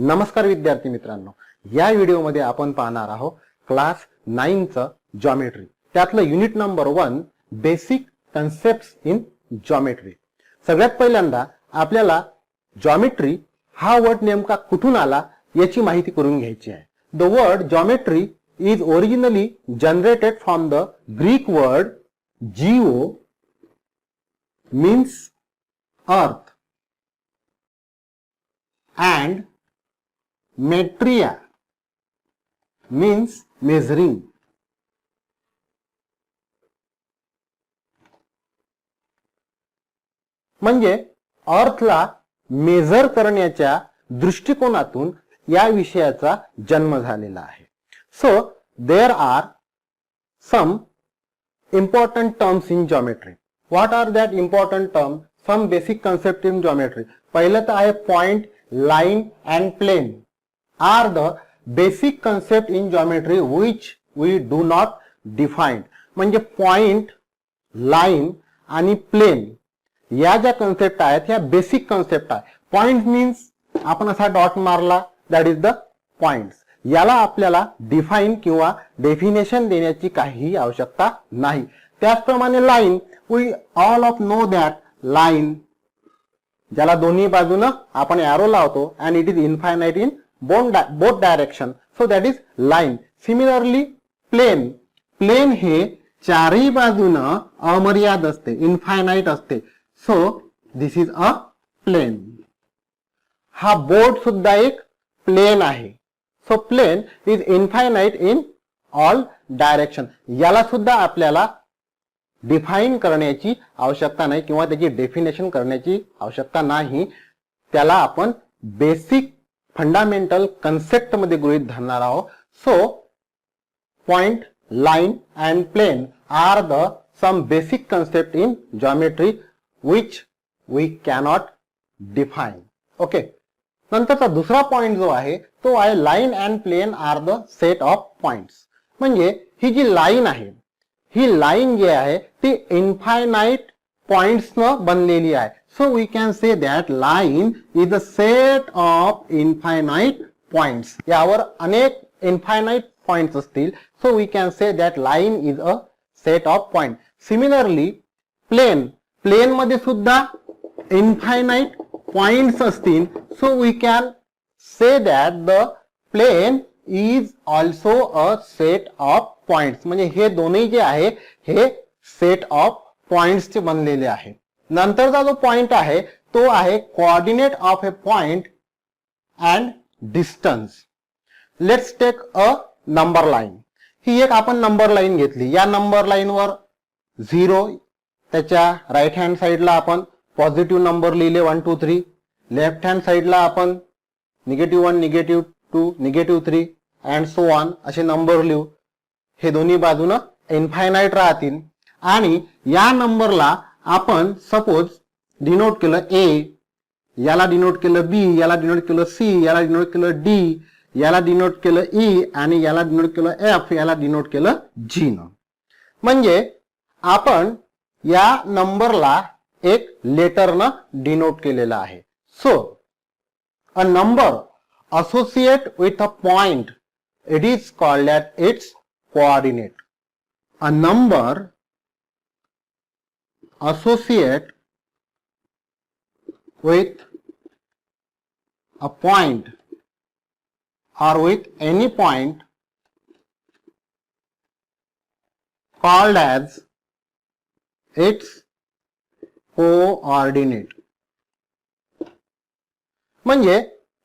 नमस्कार विद्यार्थी मित्रांनो, या व्हिडिओमध्ये आपण पाहणार आहोत क्लास 9 चं जॉमेट्री, त्यातलं unit number 1 basic concepts in geometry. सगळ्यात पहिल्यांदा आपल्याला जॉमेट्री हा वर्ड नेमका कुठून आला याची माहिती करून घ्यायची आहे। The word geometry is originally generated from the Greek word Jio means earth and metria means measuring। म्हणजे अर्थला मेजर करण्याच्या दृष्टिकोनातून या विषयाचा जन्म झालेला आहे। So there are some important terms in geometry। What are that important terms? Some basic concept in geometry। पहिलं तर आहे point, line and plane are the basic concept in geometry which we do not define। म्हणजे point, line आणि plane या ज्या concept आहेत ह्या basic concept आहे। पॉइंट मीन्स आपण असा डॉट मारला, दॅट इज द पॉइंट्स। याला आपल्याला डिफाइन किंवा डेफिनेशन देण्याची काही आवश्यकता नाही। त्याचप्रमाणे line, we all of know that line ज्याला दोन्ही बाजूने आपण एरो लावतो and it is infinite in both direction, so that is line. Similarly plane, plane हे चारही बाजूने अमर्याद असते, इनफायनाइट असते, so this is a plane. हा बोर्ड सुद्धा एक प्लेन आहे, so plane is infinite in all direction. याला सुद्धा आपल्याला डिफाइन करण्याची आवश्यकता नाही किंवा त्याची डेफिनेशन करण्याची आवश्यकता नाही, त्याला आपण बेसिक फंडामेंटल कन्सेप्ट मध्ये गृहीत धरणार आहोत। So point, line and plane are the some basic concept in geometry which we cannot define। Okay, नंतरचा दुसरा पॉइंट जो आहे तो आहे line and plane are the set of points. म्हणजे ही जी लाइन आहे, ही लाइन जी आहे ती इनफायनाइट पॉइंट्स न बनलेली आहे। So we can say that line is a set of infinite points. यावर अनेक इनफायनाइट पॉइंट्स असतील, so we can say that line is a set of point. Similarly plane, plane मध्ये सुद्धा इनफायनाइट पॉइंट्स असतील, so we can say that the plane is also a set of points. म्हणजे हे दोन्ही जे आहे हे सेट ऑफ पॉइंट्स चे बनलेले आहे। नंतरचा जो पॉइंट आहे तो आहे coordinate of a point and distance. Let's take a number line. ही एक आपण नंबर लाइन घेतली, या नंबर लाइन वर 0, त्याच्या राईट हँड साइडला आपण पॉझिटिव्ह नंबर लिहिले 1 2 3, लेफ्ट हँड साइडला आपण -1, -2, -3 अँड सो ऑन असे नंबर लिहू। हे दोन्ही बाजूने इनफायनाइट राहतील आणि या नंबरला आपण सपोज डिनोट केलं A, याला डिनोट केलं B, याला डिनोट केलं C, याला डिनोट केलं D, याला डिनोट केलं E आणि याला डिनोट केलं F, याला डिनोट केलं G न। म्हणजे आपण या नंबरला एक लेटर न डिनोट केलेला आहे। So a number associate with a point, it is called as its coordinate। A number associate with a point or with any point called as its coordinate. म्हणजे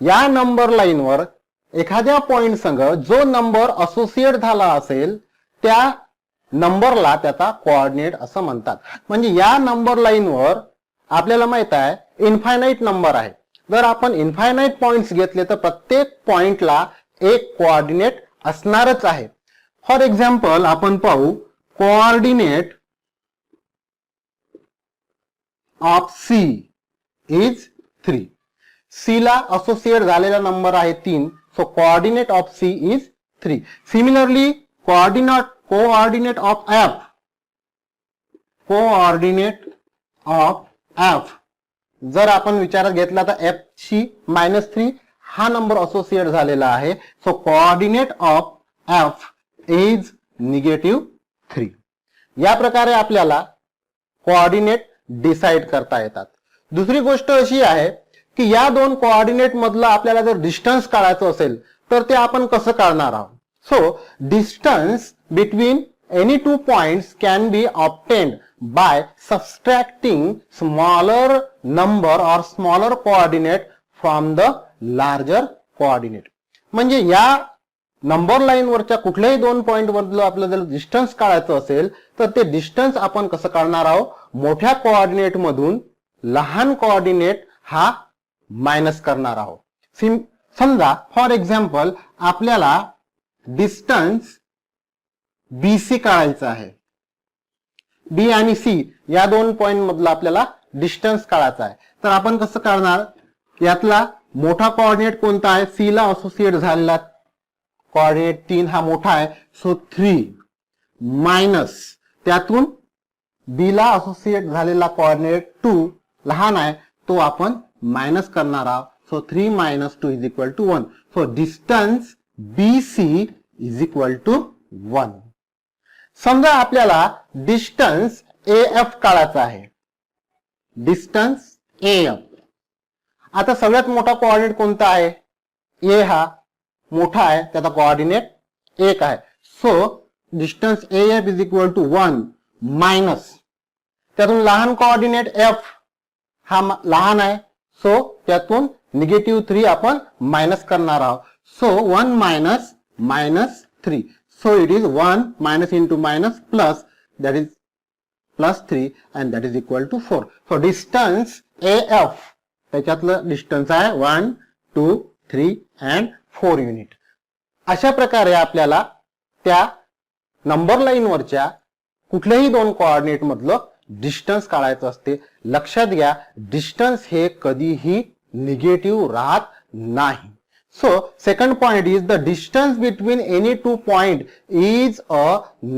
या नंबर लाइन वर एखाद्या point संग जो number associate झाला असेल त्या नंबरला त्याचा कोऑर्डिनेट असं म्हणतात। म्हणजे या नंबर लाइन वर आपल्याला माहित आहे इनफायनाइट नंबर आहे। जर आपण इनफायनाइट पॉइंट्स घेतले तर प्रत्येक पॉइंटला एक कोऑर्डिनेट असणारच आहे। फॉर एक्झाम्पल आपण पाहू, coordinate of C is 3। C ला असोसिएट झालेला नंबर आहे 3, so coordinate of C is 3। Similarly coordinate of F, coordinate of F जर आपण विचारात घेतला तर F ची -3 हा नंबर असोसिएट झालेला आहे. So coordinate of F is -3. या प्रकारे आपल्याला कोऑर्डिनेट डिसाइड करता येतात. दुसरी गोष्ट अशी आहे की या दोन कोऑर्डिनेट मधला आपल्याला जर डिस्टन्स काढायचं असेल तर ते आपण कसं काढणार आहोत. So distance between any two points can be obtained by subtracting smaller number or smaller coordinate from the larger coordinate. म्हणजे या नंबर लाईन वरच्या कुठल्याही दोन पॉइंट वरलं आपल्याला जर डिस्टन्स काढायचं असेल तर ते डिस्टन्स आपण कसं काढणार आहोत, मोठ्या कोऑर्डिनेट मधून लहान कोऑर्डिनेट हा मायनस करणार आहोत. समजा फॉर एक्झाम्पल आपल्याला डिस्टन्स BC काढायचं आहे. बी आणि सी या दोन पॉइंट मधला आपल्याला डिस्टन्स काढायचा आहे. तर आपण कसं काढणार, यातला मोठा कोऑर्डिनेट कोणता आहे, सी ला असोसिएट झालेला कोऑर्डिनेट 3 हा मोठा आहे. सो 3 मायनस त्यातून बी ला असोसिएट झालेला कोऑर्डिनेट 2 लहान आहे तो आपण मायनस करणार आहोत. सो 3 - 2 = 1. So distance BC = 1. समजा आपल्याला डिस्टन्स AF काढायचा आहे. Distance AF. आता सगळ्यात मोठा कोऑर्डिनेट कोणता आहे, A हा मोठा आहे, त्याचा कोऑर्डिनेट 1 आहे. सो डिस्टन्स AF = 1 मायनस त्यातून लहान कोऑर्डिनेट F हा लहान आहे. सो त्यातून -3 आपण मायनस करणार आहोत. So 1 - -3. So it is 1 minus into minus plus, that is +3 and that is equal to 4. So distance AF त्याच्यातलं डिस्टन्स आहे 1, 2, 3 and 4 युनिट. अशा प्रकारे आपल्याला त्या नंबर लाईन वरच्या कुठल्याही दोन कोऑर्डिनेट मधलं डिस्टन्स काढायचं असते. लक्षात घ्या डिस्टन्स हे कधीही निगेटिव्ह राहत नाही. So second point is the distance between any two point is a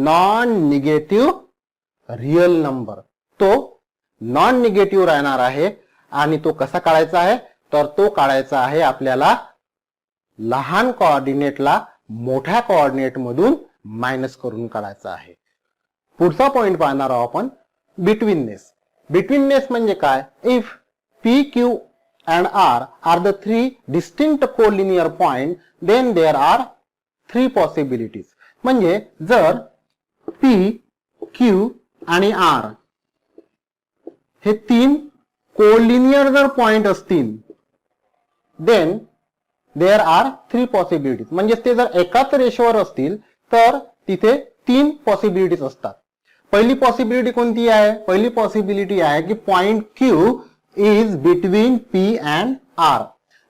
non-negative real number. तो नॉन निगेटिव्ह राहणार आहे आणि तो कसा काढायचा आहे, तर तो काढायचा आहे आपल्याला लहान कोऑर्डिनेटला मोठ्या कोऑर्डिनेट मधून मायनस करून काढायचा आहे. पुढचा पॉइंट पाहणार आहोत आपण बिटवीननेस. बिटवीननेस म्हणजे काय, if P, Q and R are the three distinct collinear point, then there are three possibilities. म्हणजे जर P, Q आणि R हे तीन कोलिनियर जर पॉइंट असतील then there are three possibilities. म्हणजे ते जर एकाच रेषेवर असतील तर तिथे 3 पॉसिबिलिटीज असतात. पहिली पॉसिबिलिटी कोणती आहे, पहिली पॉसिबिलिटी आहे की point Q is between P and R.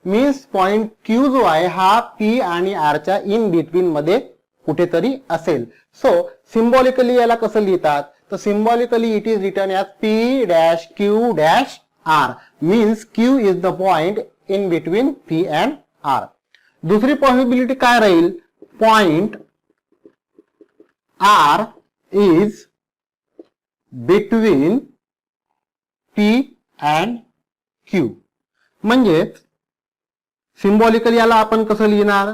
Means point Q जो आहे हा P आणि R च्या इन बिटवीन मध्ये कुठेतरी असेल. सो सिम्बॉलिकली याला कसं लिहितात, तर symbolically it is written as P-Q-R. Means Q is the point in between P and R. दुसरी पॉसिबिलिटी काय राहील, point R is between P and Q. म्हणजे सिम्बॉलिकली याला आपण कसं लिहिणार,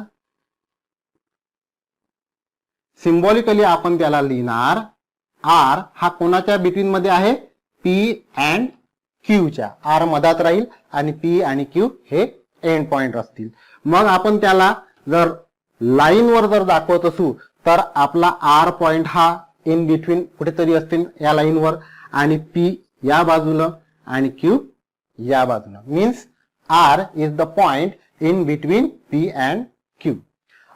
सिम्बॉलिकली आपण त्याला लिहिणार R हा कोणाच्या बिटवीन मध्ये आहे, P and Q च्या. R मधात राहील आणि P आणि Q हे एंड पॉइंट असतील. मग आपण त्याला जर लाईन वर जर दाखवत असू तर आपला R पॉइंट हा इन बिटवीन कुठेतरी असतील या लाईन वर आणि P या बाजूला आणि Q या बाजूला. Means R is the point in between P and Q.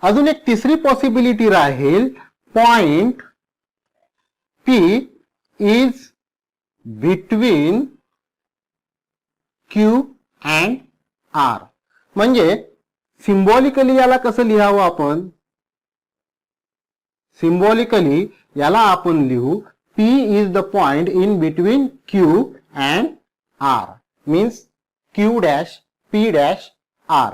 अजून एक तिसरी पॉसिबिलिटी राहील, point P is between Q and R. म्हणजे सिम्बॉलिकली याला कसं लिहावं आपण, सिम्बॉलिकली याला आपण लिहू P is the point in between Q and R. Means Q dash P dash R.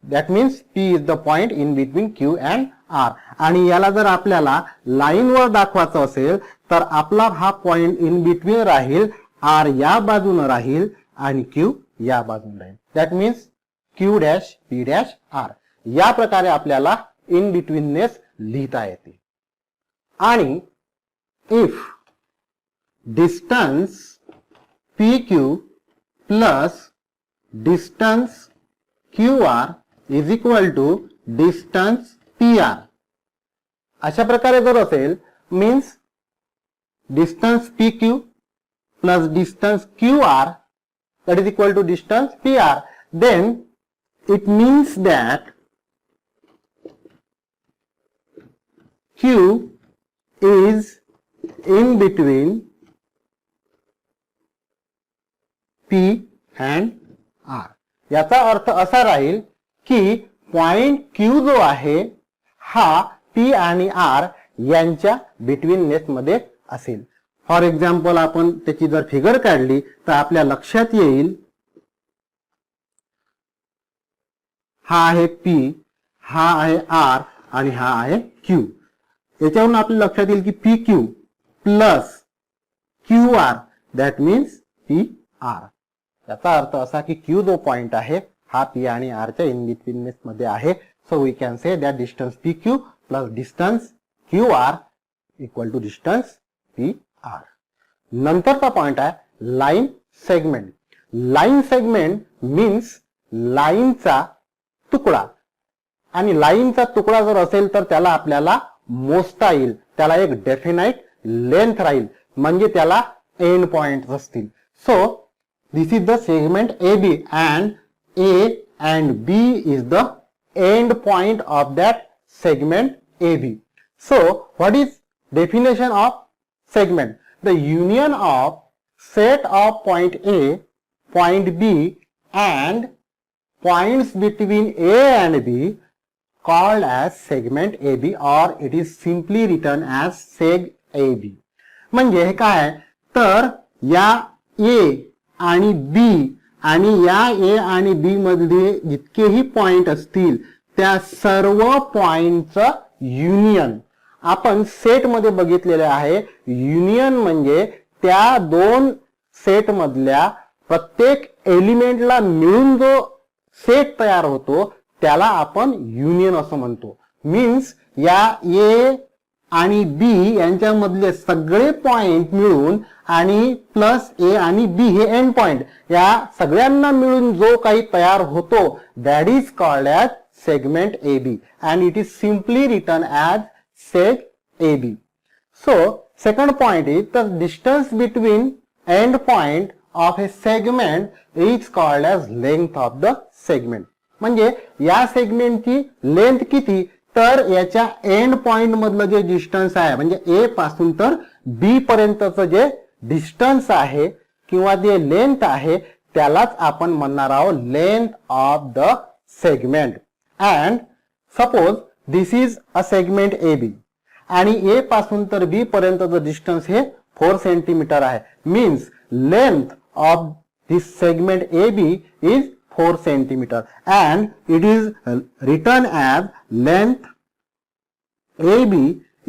That means P is the point in between Q and R. आणि याला जर आपल्याला लाईन वर दाखवायचं असेल तर आपला हा पॉइंट इन बिटवीन राहील, R या बाजूने राहील आणि Q या बाजूने राहील. That means Q dash P dash R. या प्रकारे आपल्याला इन बिटवीननेस लिहिता येते. आणि if distance P Q plus distance Q R is equal to distance P R, अशा प्रकारे जर असेल, means distance P Q plus distance Q R that is equal to distance PR, then it means that Q is in between P and R. याचा अर्थ असा राहील की point Q जो आहे हा P आणि R यांच्या बिटवीननेस मध्ये असेल. फॉर एक्झाम्पल आपण त्याची जर फिगर काढली तर आपल्या लक्षात येईल, हा आहे P, हा आहे R आणि हा आहे Q. याच्यावरून आपल्या लक्षात येईल की PQ plus QR that means PR. याचा अर्थ असा की Q जो पॉइंट आहे हा P आणि R च्या इन बिटवीननेस मध्ये आहे. So we can say that distance PQ plus distance QR equal to distance PR. नंतरचा पॉइंट आहे line segment. Line segment means लाईनचा तुकडा. आणि लाईनचा तुकडा जर असेल तर त्याला आपल्याला मोजता येईल, त्याला एक डेफिनाइट लेंथ राहील, म्हणजे त्याला एंड पॉइंट असतील. So this is the segment AB and A and B is the end point of that segment AB. So what is definition of segment? The union of set of point A, point B and points between A and B called as segment AB, or it is simply written as seg AB. म्हणजे हे काय तर या A आणि B आणि या A आणि B मध्ये जितकेही पॉइंट असतील त्या सर्व पॉइंटचं युनियन आपण सेट मध्ये बघितलेले आहे. युनियन म्हणजे त्या दोन सेट मधल्या प्रत्येक एलिमेंटला मिळून जो सेट तयार होतो त्याला आपण युनियन असं म्हणतो. मीन्स या A आणि B यांच्यामधले सगळे पॉइंट मिळून आणि प्लस A आणि B हे एंड पॉइंट, या सगळ्यांना मिळून जो काही तयार होतो that is called as segment AB and it is simply written as seg AB. So second point is the distance between end point of a segment is called as length of the segment. म्हणजे या सेगमेंटची length किती तर याच्या end point मधलं जे distance आहे म्हणजे A पासून तर B पर्यंतचं जे डिस्टन्स आहे किंवा जे लेंथ आहे त्यालाच आपण म्हणणार आहोत length of the segment. And suppose this is a segment AB आणि A पासून तर B पर्यंतचं डिस्टन्स हे 4 सेंटीमीटर आहे. Means length of this segment AB is 4 centimetre and it is written as length AB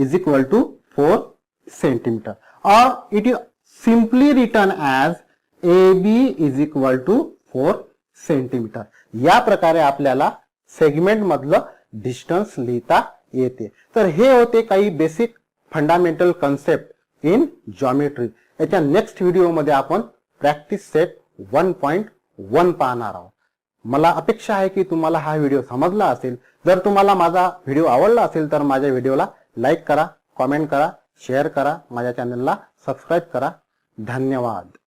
is equal to 4 centimeter, or it is simply written as AB is equal to 4 centimeter. या प्रकारे आपल्याला segment मधलं distance लिहिता येते. तर हे होते काही basic fundamental concept in geometry. याच्या नेक्स्ट व्हिडिओ मध्ये आपण प्रॅक्टिस सेट 1.1 पाहणार आहोत. मला अपेक्षा आहे की तुम्हाला हा व्हिडिओ समजला असेल. जर तुम्हाला माझा व्हिडिओ आवडला असेल तर माझ्या व्हिडिओला लाईक करा, कमेंट करा, शेअर करा, माझ्या चॅनलला सबस्क्राईब करा. धन्यवाद.